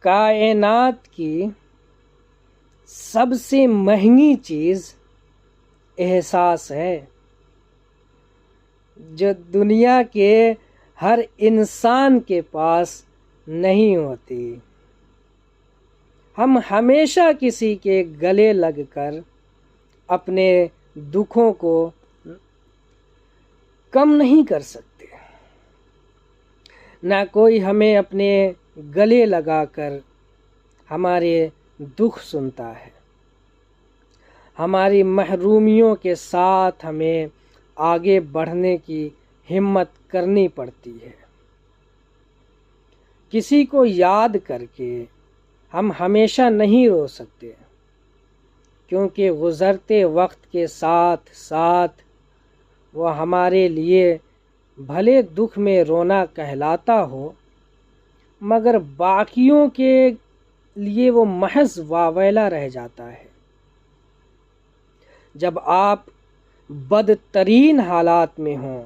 کائنات کی سب سے مہنگی چیز احساس ہے، جو دنیا کے ہر انسان کے پاس نہیں ہوتی۔ ہم ہمیشہ کسی کے گلے لگ کر اپنے دکھوں کو کم نہیں کر سکتے، نہ کوئی ہمیں اپنے گلے لگا کر ہمارے دکھ سنتا ہے۔ ہماری محرومیوں کے ساتھ ہمیں آگے بڑھنے کی ہمت کرنی پڑتی ہے۔ کسی کو یاد کر کے ہم ہمیشہ نہیں رو سکتے، کیونکہ گزرتے وقت کے ساتھ ساتھ وہ ہمارے لیے بھلے دکھ میں رونا کہلاتا ہو، مگر باقیوں کے لیے وہ محض واویلا رہ جاتا ہے۔ جب آپ بدترین حالات میں ہوں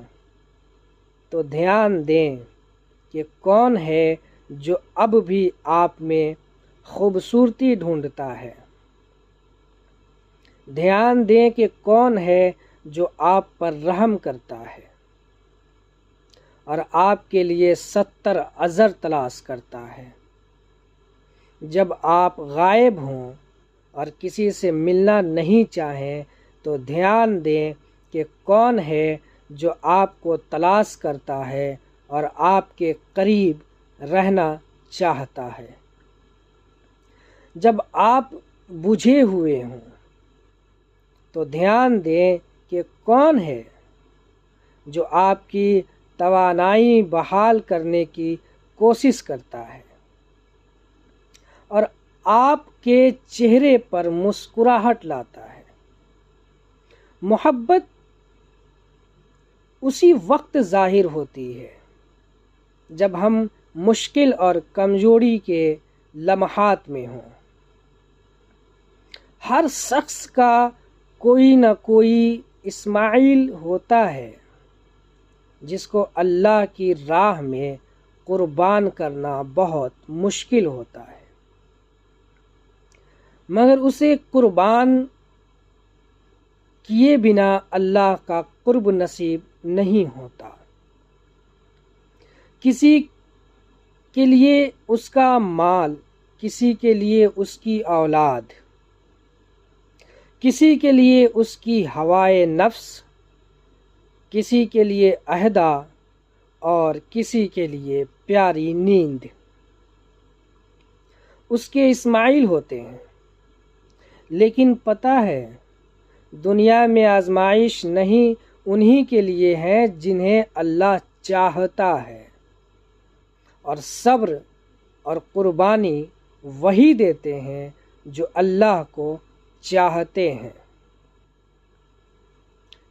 تو دھیان دیں کہ کون ہے جو اب بھی آپ میں خوبصورتی ڈھونڈتا ہے۔ دھیان دیں کہ کون ہے جو آپ پر رحم کرتا ہے اور آپ کے لیے 70 عذر تلاش کرتا ہے۔ جب آپ غائب ہوں اور کسی سے ملنا نہیں چاہیں تو دھیان دیں کہ کون ہے جو آپ کو تلاش کرتا ہے اور آپ کے قریب رہنا چاہتا ہے۔ جب آپ بجھے ہوئے ہوں تو دھیان دیں کہ کون ہے جو آپ کی توانائی بحال کرنے کی کوشش کرتا ہے اور آپ کے چہرے پر مسکراہٹ لاتا ہے۔ محبت اسی وقت ظاہر ہوتی ہے جب ہم مشکل اور کمزوری کے لمحات میں ہوں۔ ہر شخص کا کوئی نہ کوئی اسماعیل ہوتا ہے جس کو اللہ کی راہ میں قربان کرنا بہت مشکل ہوتا ہے، مگر اسے قربان کیے بنا اللہ کا قرب نصیب نہیں ہوتا۔ کسی کے لیے اس کا مال، کسی کے لیے اس کی اولاد، کسی کے لیے اس کی ہوائے نفس، کسی کے لیے عہدہ اور کسی کے لیے پیاری نیند اس کے اسماعیل ہوتے ہیں۔ لیکن پتہ ہے، دنیا میں آزمائش نہیں انہی کے لیے ہے جنہیں اللہ چاہتا ہے، اور صبر اور قربانی وہی دیتے ہیں جو اللہ کو چاہتے ہیں۔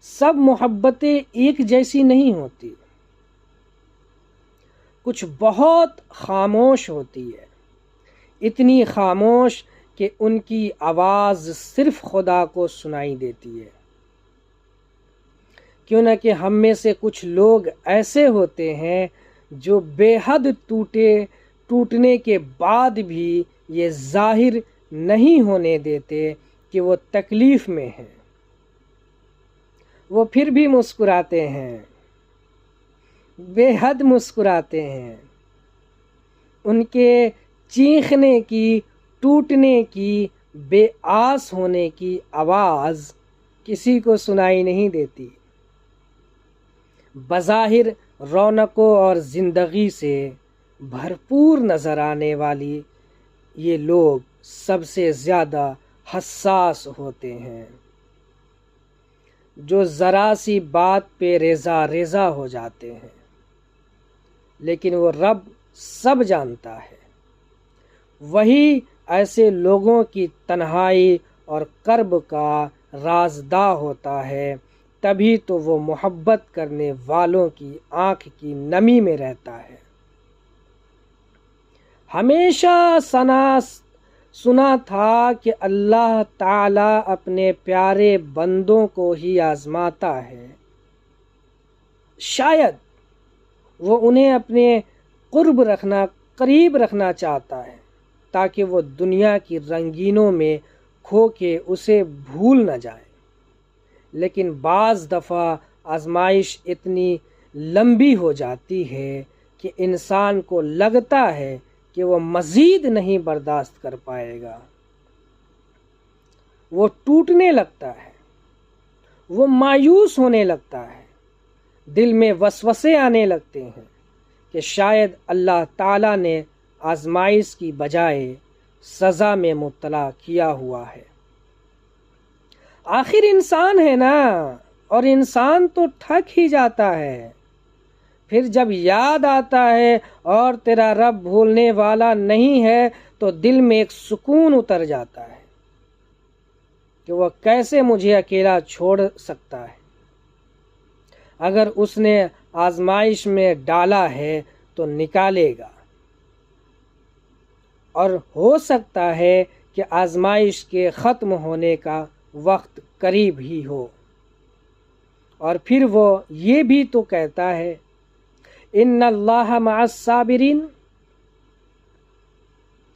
سب محبتیں ایک جیسی نہیں ہوتی، کچھ بہت خاموش ہوتی ہے، اتنی خاموش کہ ان کی آواز صرف خدا کو سنائی دیتی ہے۔ کیوں نہ کہ ہم میں سے کچھ لوگ ایسے ہوتے ہیں جو بے حد ٹوٹنے کے بعد بھی یہ ظاہر نہیں ہونے دیتے کہ وہ تکلیف میں ہیں۔ وہ پھر بھی مسکراتے ہیں، بے حد مسکراتے ہیں۔ ان کے چیخنے کی، ٹوٹنے کی، بے آس ہونے کی آواز کسی کو سنائی نہیں دیتی۔ بظاہر رونقوں اور زندگی سے بھرپور نظر آنے والی یہ لوگ سب سے زیادہ حساس ہوتے ہیں، جو ذرا سی بات پہ ریزہ ریزہ ہو جاتے ہیں، لیکن وہ رب سب جانتا ہے۔ وہی ایسے لوگوں کی تنہائی اور کرب کا رازداں ہوتا ہے، تبھی تو وہ محبت کرنے والوں کی آنکھ کی نمی میں رہتا ہے۔ ہمیشہ سنا تھا کہ اللہ تعالیٰ اپنے پیارے بندوں کو ہی آزماتا ہے، شاید وہ انہیں اپنے قریب رکھنا چاہتا ہے، تاکہ وہ دنیا کی رنگینوں میں کھو کے اسے بھول نہ جائیں۔ لیکن بعض دفعہ آزمائش اتنی لمبی ہو جاتی ہے کہ انسان کو لگتا ہے کہ وہ مزید نہیں برداشت کر پائے گا، وہ ٹوٹنے لگتا ہے، وہ مایوس ہونے لگتا ہے، دل میں وسوسے آنے لگتے ہیں کہ شاید اللہ تعالیٰ نے آزمائش کی بجائے سزا میں مبتلا کیا ہوا ہے۔ آخر انسان ہے نا، اور انسان تو تھک ہی جاتا ہے، پھر جب یاد آتا ہے اور تیرا رب بھولنے والا نہیں ہے تو دل میں ایک سکون اتر جاتا ہے کہ وہ کیسے مجھے اکیلا چھوڑ سکتا ہے۔ اگر اس نے آزمائش میں ڈالا ہے تو نکالے گا، اور ہو سکتا ہے کہ آزمائش کے ختم ہونے کا وقت قریب ہی ہو، اور پھر وہ یہ بھی تو کہتا ہے ان اللہ مع الصابرین۔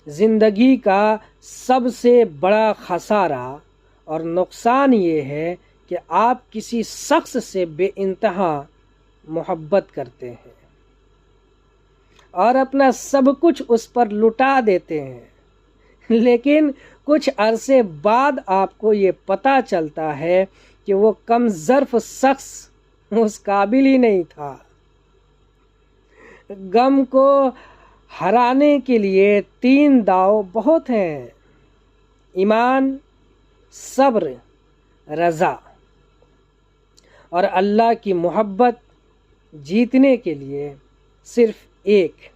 زندگی کا سب سے بڑا خسارہ اور نقصان یہ ہے کہ آپ کسی شخص سے بے انتہا محبت کرتے ہیں اور اپنا سب کچھ اس پر لٹا دیتے ہیں، لیکن کچھ عرصے بعد آپ کو یہ پتہ چلتا ہے کہ وہ کم ظرف شخص اس قابل ہی نہیں تھا۔ غم کو ہرانے کے لیے 3 داؤ بہت ہیں: ایمان، صبر، رضا۔ اور اللہ کی محبت جیتنے کے لیے صرف ایک: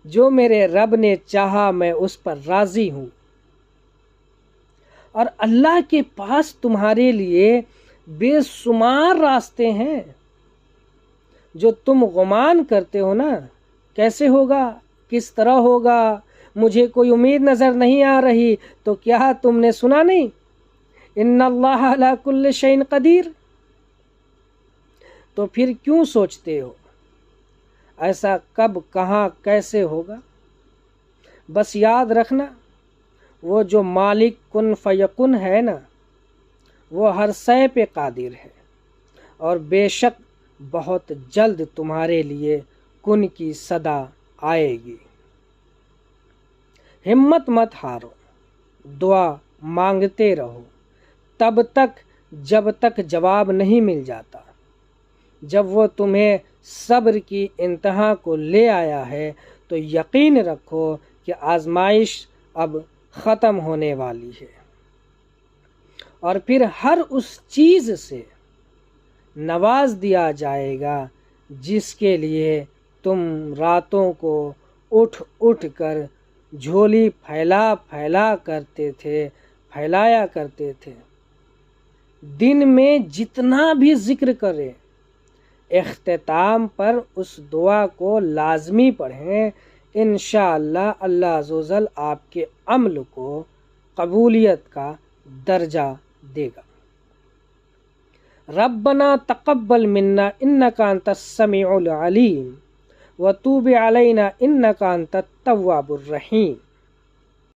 جو میرے رب نے چاہا میں اس پر راضی ہوں۔ اور اللہ کے پاس تمہارے لیے بے شمار راستے ہیں۔ جو تم گمان کرتے ہو نا کیسے ہوگا، کس طرح ہوگا، مجھے کوئی امید نظر نہیں آ رہی، تو کیا تم نے سنا نہیں ان اللہ علی کل شیء قدیر؟ تو پھر کیوں سوچتے ہو ایسا کب، کہاں، کیسے ہوگا؟ بس یاد رکھنا وہ جو مالک کن فیکن ہے نا، وہ ہر شے پہ قادر ہے، اور بے شک بہت جلد تمہارے لیے کن کی صدا آئے گی۔ ہمت مت ہارو، دعا مانگتے رہو تب تک جب تک جواب نہیں مل جاتا۔ جب وہ تمہیں صبر کی انتہا کو لے آیا ہے تو یقین رکھو کہ آزمائش اب ختم ہونے والی ہے، اور پھر ہر اس چیز سے نواز دیا جائے گا جس کے لیے تم راتوں کو اٹھ اٹھ کر جھولی پھیلایا کرتے تھے۔ دن میں جتنا بھی ذکر کرے، اختتام پر اس دعا کو لازمی پڑھیں، انشاءاللہ اللہ عز و جل آپ کے عمل کو قبولیت کا درجہ دے گا۔ ربنا تقبل منا انک انت السمیع العلیم وتوب علینا انک انت التواب الرحیم۔